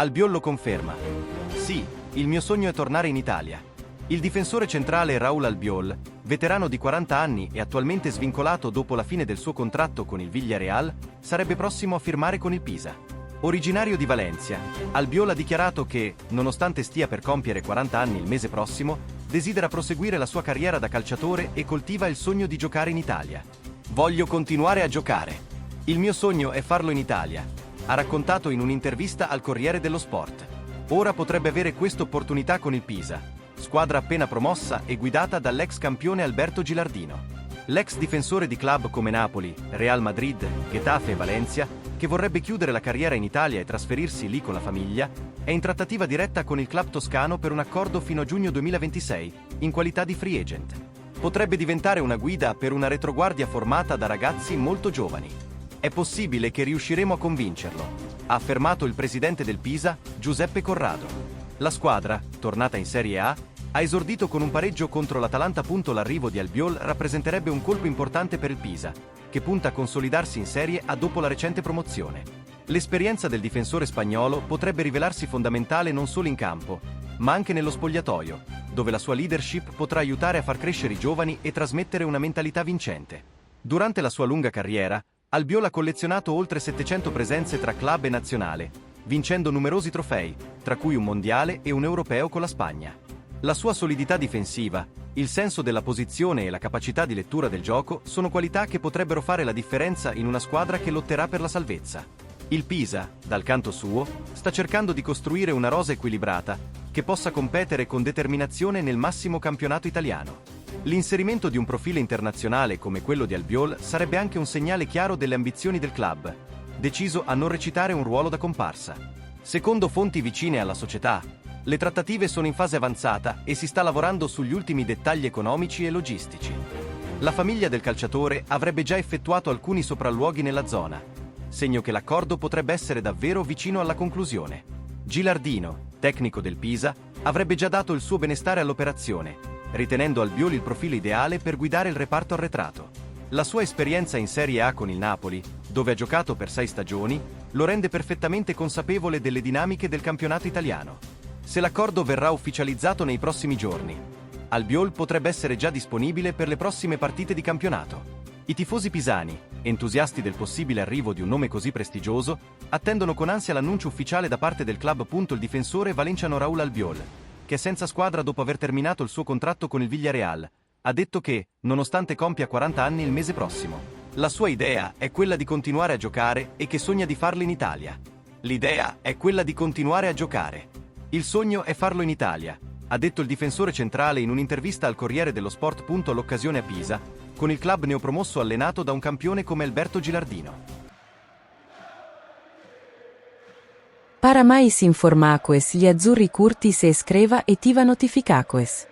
Albiol lo conferma. Sì, il mio sogno è tornare in Italia. Il difensore centrale Raúl Albiol, veterano di 40 anni e attualmente svincolato dopo la fine del suo contratto con il Villarreal, sarebbe prossimo a firmare con il Pisa. Originario di Valencia, Albiol ha dichiarato che, nonostante stia per compiere 40 anni il mese prossimo, desidera proseguire la sua carriera da calciatore e coltiva il sogno di giocare in Italia. Voglio continuare a giocare. Il mio sogno è farlo in Italia, ha raccontato in un'intervista al Corriere dello Sport. Ora potrebbe avere questa opportunità con il Pisa, squadra appena promossa e guidata dall'ex campione Alberto Gilardino. L'ex difensore di club come Napoli, Real Madrid, Getafe e Valencia, che vorrebbe chiudere la carriera in Italia e trasferirsi lì con la famiglia, è in trattativa diretta con il club toscano per un accordo fino a giugno 2026, in qualità di free agent. Potrebbe diventare una guida per una retroguardia formata da ragazzi molto giovani. È possibile che riusciremo a convincerlo, ha affermato il presidente del Pisa, Giuseppe Corrado. La squadra, tornata in Serie A, ha esordito con un pareggio contro l'Atalanta. L'arrivo di Albiol rappresenterebbe un colpo importante per il Pisa, che punta a consolidarsi in Serie A dopo la recente promozione. L'esperienza del difensore spagnolo potrebbe rivelarsi fondamentale non solo in campo, ma anche nello spogliatoio, dove la sua leadership potrà aiutare a far crescere i giovani e trasmettere una mentalità vincente. Durante la sua lunga carriera, Albiol ha collezionato oltre 700 presenze tra club e nazionale, vincendo numerosi trofei, tra cui un mondiale e un europeo con la Spagna. La sua solidità difensiva, il senso della posizione e la capacità di lettura del gioco sono qualità che potrebbero fare la differenza in una squadra che lotterà per la salvezza. Il Pisa, dal canto suo, sta cercando di costruire una rosa equilibrata che possa competere con determinazione nel massimo campionato italiano. L'inserimento di un profilo internazionale come quello di Albiol sarebbe anche un segnale chiaro delle ambizioni del club, deciso a non recitare un ruolo da comparsa. Secondo fonti vicine alla società, le trattative sono in fase avanzata e si sta lavorando sugli ultimi dettagli economici e logistici. La famiglia del calciatore avrebbe già effettuato alcuni sopralluoghi nella zona, segno che l'accordo potrebbe essere davvero vicino alla conclusione. Gilardino, tecnico del Pisa, avrebbe già dato il suo benestare all'operazione, ritenendo Albiol il profilo ideale per guidare il reparto arretrato. La sua esperienza in Serie A con il Napoli, dove ha giocato per 6 stagioni, lo rende perfettamente consapevole delle dinamiche del campionato italiano. Se l'accordo verrà ufficializzato nei prossimi giorni, Albiol potrebbe essere già disponibile per le prossime partite di campionato. I tifosi pisani, entusiasti del possibile arrivo di un nome così prestigioso, attendono con ansia l'annuncio ufficiale da parte del club. Il difensore valenciano Raúl Albiol, che è senza squadra dopo aver terminato il suo contratto con il Villarreal, ha detto che, nonostante compia 40 anni il mese prossimo, la sua idea è quella di continuare a giocare e che sogna di farlo in Italia. L'idea è quella di continuare a giocare. Il sogno è farlo in Italia, ha detto il difensore centrale in un'intervista al Corriere dello Sport. All'occasione a Pisa, con il club neopromosso allenato da un campione come Alberto Gilardino. Para mais informações, gli azzurri curti se iscreva e ativa notificações.